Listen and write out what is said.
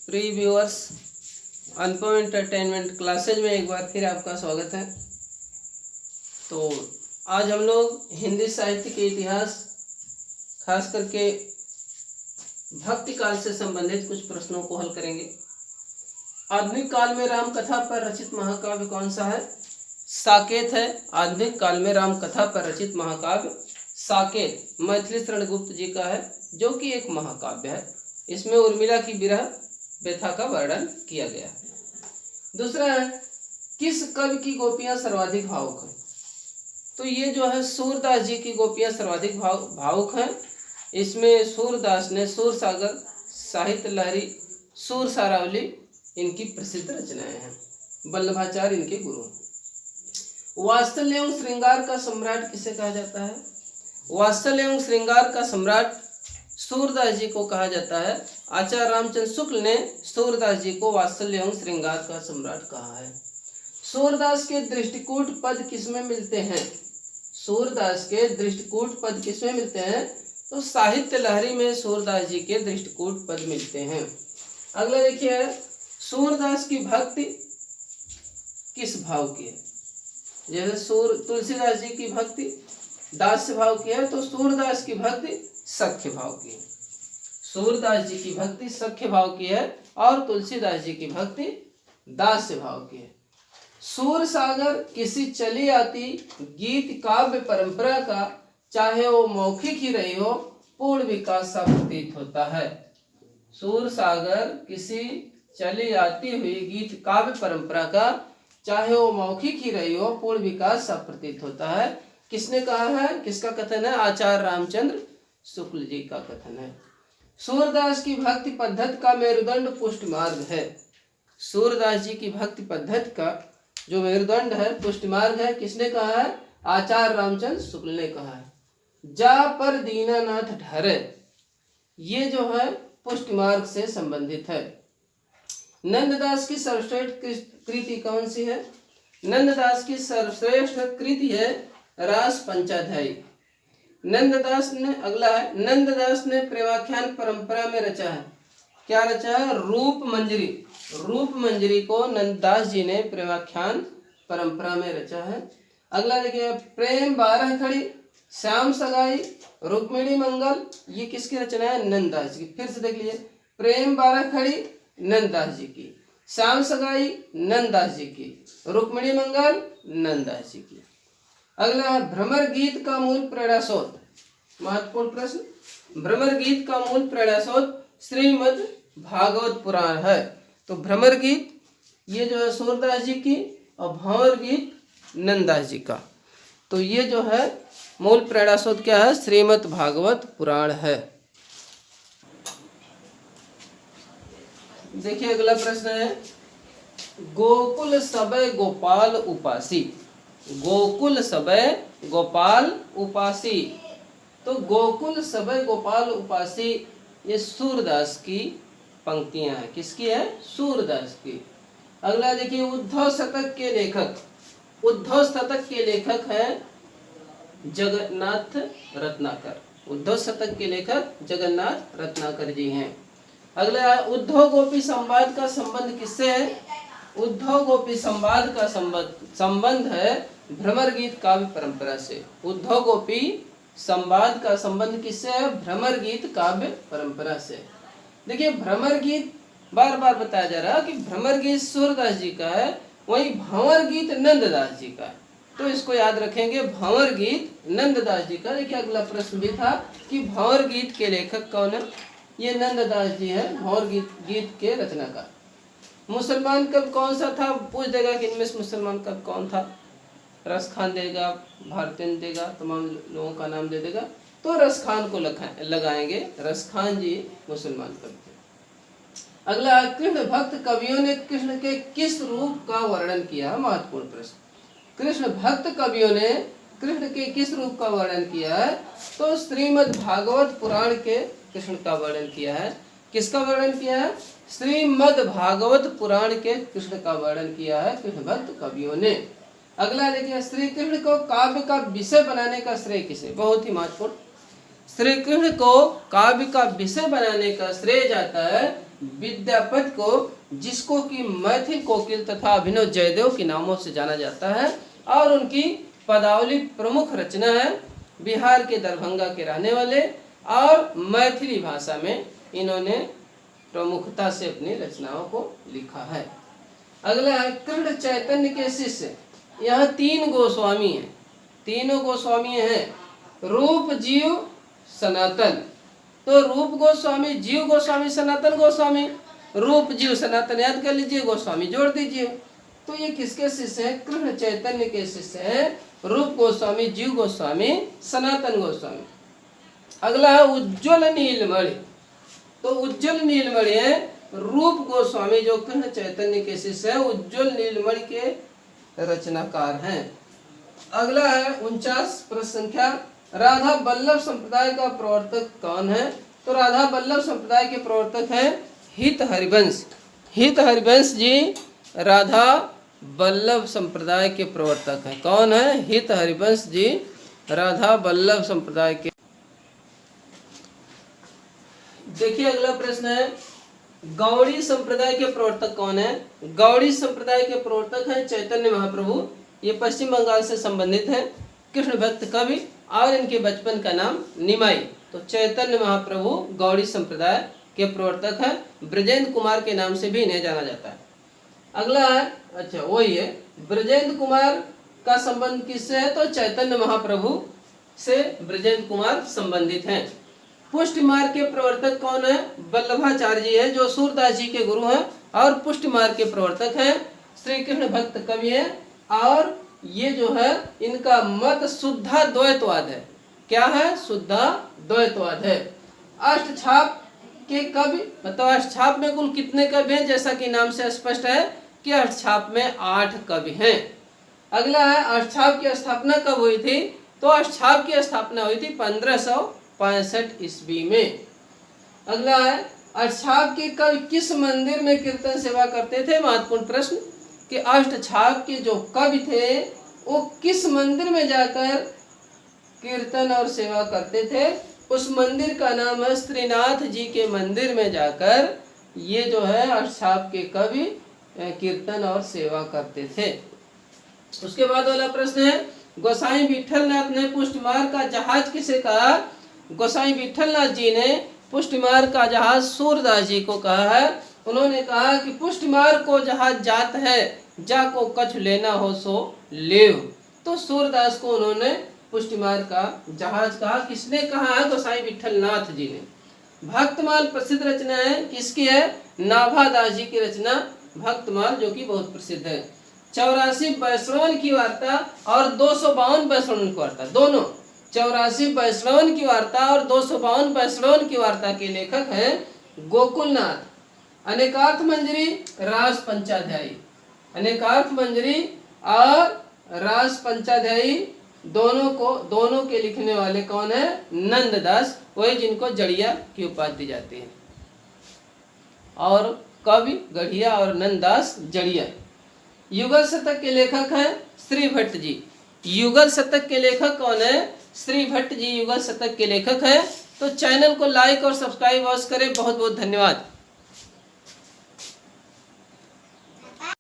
Pre viewers, अनुपम entertainment classes में एक बार फिर आपका स्वागत है। तो आज हम लोग हिंदी साहित्य के इतिहास, खास करके भक्ति काल से संबंधित कुछ प्रश्नों को हल करेंगे। आधुनिक काल में राम कथा पर रचित महाकाव्य कौन सा है? साकेत है। आधुनिक काल में राम कथा पर रचित महाकाव्य साकेत मैथिली शरण गुप्त जी का है, जो कि एक महाकाव्य है। इसमें उर्मिला की विरह व्यथा का वर्णन किया गया है। दूसरा है, किस कवि की गोपियां सर्वाधिक भावुक हैं? तो ये जो है सूरदास जी की गोपियां सर्वाधिक भावुक हैं। इसमें सूरदास ने सूर सागर, साहित्य लहरी, सूर सारावली इनकी प्रसिद्ध रचनाएं हैं। वल्लभाचार्य इनके गुरु हैं। वात्सल्य एवं श्रृंगार का सम्राट किसे कहा जाता है? वात्सल्य एवं श्रृंगार का सम्राट सूरदास जी को कहा जाता है। आचार्य रामचंद्र शुक्ल ने सूरदास जी को वात्सल्य एवं श्रृंगार का सम्राट कहा है। सूरदास के दृष्टिकूट पद किसमें मिलते हैं? सूरदास के दृष्टिकूट पद किसमें मिलते हैं? तो साहित्य लहरी में सूरदास जी के दृष्टिकूट पद मिलते हैं। अगला देखिए, सूरदास की भक्ति किस भाव की है? जैसे तुलसीदास जी की भक्ति दास्य भाव की है, तो सूरदास की भक्ति सख्य भाव की है। सूरदास जी की भक्ति सख्य भाव की है और तुलसीदास जी की भक्ति दास्य भाव की है। सूर सागर किसी चली आती गीत काव्य परंपरा का, चाहे वो मौखिक ही रही हो, पूर्ण विकास सा प्रतीत होता है। सूर सागर किसी चली आती हुई गीत काव्य परंपरा का, चाहे वो मौखिक ही रही हो, पूर्ण विकास सा प्रतीत होता है। किसने कहा है? किसका कथन है? आचार्य रामचंद्र शुक्ल जी का कथन है। सूरदास की भक्ति पद्धति का मेरुदंड पुष्ट मार्ग है। सूरदास जी की भक्ति पद्धति का जो मेरुदंड है, पुष्ट मार्ग है। किसने कहा है? आचार्य रामचंद्र शुक्ल ने कहा है। जा पर दीनानाथ ढरे, ये जो है पुष्ट मार्ग से संबंधित है। नंददास की सर्वश्रेष्ठ कृति कौन सी है? नंददास की सर्वश्रेष्ठ कृति है रास पंचाध्यायी। नंददास ने, अगला है, नंददास ने प्रेमाख्यान परंपरा में रचा है। क्या रचा है? रूप मंजरी। रूप मंजरी को नंददास जी ने प्रेमाख्यान परंपरा में रचा है। अगला देखिए, प्रेम 12 खड़ी, श्याम सगाई, रुक्मिणी मंगल, ये किसकी रचना है? नंददास जी की। फिर से देख लीजिए, प्रेम 12 खड़ी नंददास जी की, श्याम सगाई नंददास जी की, रुक्मिणी मंगल नंददास जी की। अगला है, भ्रमर गीत का मूल प्रेरणा स्रोत। महत्वपूर्ण प्रश्न। भ्रमर गीत का मूल प्रेरणा स्रोत श्रीमद् भागवत पुराण है। तो भ्रमर गीत ये जो है सूरदास जी की, और भंवर गीत नंददास जी का। तो ये जो है मूल प्रेरणा स्रोत क्या है? श्रीमद् भागवत पुराण है। देखिए अगला प्रश्न है, गोकुल सबय गोपाल उपासी। गोकुल सबय गोपाल उपासी। तो गोकुल सबय गोपाल उपासी ये सूरदास की पंक्तियां हैं। किसकी है? सूरदास की। अगला देखिए, उद्धव शतक के लेखक। उद्धव शतक के लेखक हैं जगन्नाथ रत्नाकर। उद्धव शतक के लेखक जगन्नाथ रत्नाकर जी हैं। अगला, उद्धव गोपी संवाद का संबंध किससे है? उद्धव गोपी संवाद का संबंध है भ्रमर गीत काव्य परंपरा से। उद्धव गोपी संवाद का संबंध किससे है? भ्रमर गीत काव्य परंपरा से। देखिए, भ्रमर गीत बार बार बताया जा रहा है कि भ्रमर गीत सूरदास जी का है, वहीं भंवर गीत नंददास जी का है। तो इसको याद रखेंगे, भंवर गीत नंददास जी का। देखिए अगला प्रश्न भी था कि भंवर गीत के लेखक कौन है? ये नंददास जी है, भंवर गीत के रचनाकार। मुसलमान कवि कौन सा था? पूछ देगा कि इनमें से मुसलमान कवि कौन था। रस खान देगा, भारतेंद्र देगा, तमाम लोगों का नाम दे देगा, तो रस खान को लगाएंगे। रस खान जी मुसलमान कवि थे। अगला, कृष्ण भक्त कवियों ने कृष्ण के किस रूप का वर्णन किया? महत्वपूर्ण प्रश्न। कृष्ण भक्त कवियों ने कृष्ण के किस रूप का वर्णन किया है? तो श्रीमद् भागवत पुराण के कृष्ण का वर्णन किया है। किसका वर्णन किया है? श्रीमद् भागवत पुराण के कृष्ण का वर्णन किया है कृष्ण भक्त कवियों ने। अगला देखिए, श्री कृष्ण को काव्य का विषय बनाने का श्रेय किसे? बहुत ही महत्वपूर्ण। श्री कृष्ण को काव्य का विषय बनाने का श्रेय जाता है विद्यापति को, जिसको कि मैथिल कोकिल तथा अभिनव जयदेव के नामों से जाना जाता है, और उनकी पदावली प्रमुख रचना है। बिहार के दरभंगा के रहने वाले और मैथिली भाषा में इन्होंने प्रमुखता से अपनी रचनाओं को लिखा है। अगला है कृष्ण चैतन्य के शिष्य। यहाँ 3 गोस्वामी हैं, तीनों गोस्वामी हैं, रूप, जीव, सनातन। तो रूप गोस्वामी, जीव गोस्वामी, सनातन गोस्वामी। रूप, जीव, सनातन याद कर लीजिए, गोस्वामी जोड़ दीजिए। तो ये किसके शिष्य हैं? कृष्ण चैतन्य के शिष्य हैं, रूप गोस्वामी, जीव गोस्वामी, सनातन गोस्वामी। अगला है उज्ज्वल नीलमणि। तो उज्ज्वल नीलमणि है रूप गोस्वामी, जो कृष्ण चैतन्य के शिष्य है, उज्ज्वल नीलमणि के रचनाकार हैं। अगला है 49 प्रश्न संख्या, राधा वल्लभ संप्रदाय का प्रवर्तक कौन है? तो राधा वल्लभ संप्रदाय के प्रवर्तक हैं हित हरिवंश। हित हरिवंश जी राधा वल्लभ संप्रदाय के प्रवर्तक हैं। कौन है? हित हरिवंश जी राधा वल्लभ संप्रदाय के। देखिए अगला प्रश्न है, गौड़ी संप्रदाय के प्रवर्तक कौन है? गौड़ी संप्रदाय के प्रवर्तक हैं चैतन्य महाप्रभु। ये पश्चिम बंगाल से संबंधित है, कृष्ण भक्त कवि, और इनके बचपन का नाम निमाई। तो चैतन्य महाप्रभु गौड़ी संप्रदाय के प्रवर्तक हैं। ब्रजेंद्र कुमार के नाम से भी इन्हें जाना जाता है। अगला है, अच्छा वही है, ब्रजेंद्र कुमार का संबंध किससे है? तो चैतन्य महाप्रभु से ब्रजेंद्र कुमार संबंधित हैं। पुष्टि मार्ग के प्रवर्तक कौन है? वल्लभाचार्य जी है, जो सूरदास जी के गुरु हैं और पुष्टि मार्ग के प्रवर्तक हैं। श्री कृष्ण भक्त कवि है, और ये जो है इनका मत शुद्धा द्वैतवाद है। क्या है? शुद्धा द्वैतवाद है। अष्टछाप के कवि, मतलब अष्टछाप में कुल कितने कवि हैं? जैसा कि नाम से स्पष्ट है कि अष्टछाप में 8 कवि हैं। अगला है, अष्टछाप की स्थापना कब हुई थी? तो अष्टछाप की स्थापना हुई थी 1565 ईस्वी में। अगला है, अष्टछाप के कवि किस मंदिर में कीर्तन सेवा करते थे? महत्वपूर्ण प्रश्न कि अष्टछाप के जो कवि थे वो किस मंदिर में जाकर कीर्तन और सेवा करते थे? उस मंदिर का नाम है श्रीनाथ जी के मंदिर में जाकर ये जो है अष्टछाप के कवि कीर्तन और सेवा करते थे। उसके बाद वाला प्रश्न है, गोसाई विठलनाथ ने पुष्टिमार्ग का जहाज किसे कहा? गोसाई विठलनाथ जी ने पुष्टिमार्ग का जहाज सूरदास जी को कहा है। उन्होंने कहा कि पुष्टिमार्ग को जहाज जात है, जाको कछु लेना हो सो लेव। तो सूरदास को उन्होंने पुष्टिमार्ग का जहाज कहा। किसने कहा है? गोसाई विठलनाथ जी ने। भक्तमाल प्रसिद्ध रचना है, किसकी है? नाभादास जी की रचना भक्तमाल, जो कि बहुत प्रसिद्ध है। 84 वैष्णवन की वार्ता और 252 वैष्णवन की वार्ता, दोनों 84 वैष्णवन की वार्ता और 252 वैष्णवन की वार्ता के लेखक हैं गोकुलनाथ। अनेकार्थ मंजरी, रास पंचाध्यायी, अनेकार्थ मंजरी और रास पंचाध्यायी दोनों के लिखने वाले कौन है? नंददास, वही जिनको जड़िया की उपाधि दी जाती है। और कवि गढ़िया और नंददास जड़िया। युगल शतक के लेखक हैं श्री भट्ट जी। युगल शतक के लेखक कौन है? श्री भट्ट जी युगल शतक के लेखक हैं। तो चैनल को लाइक और सब्सक्राइब अवश्य करें। बहुत बहुत धन्यवाद।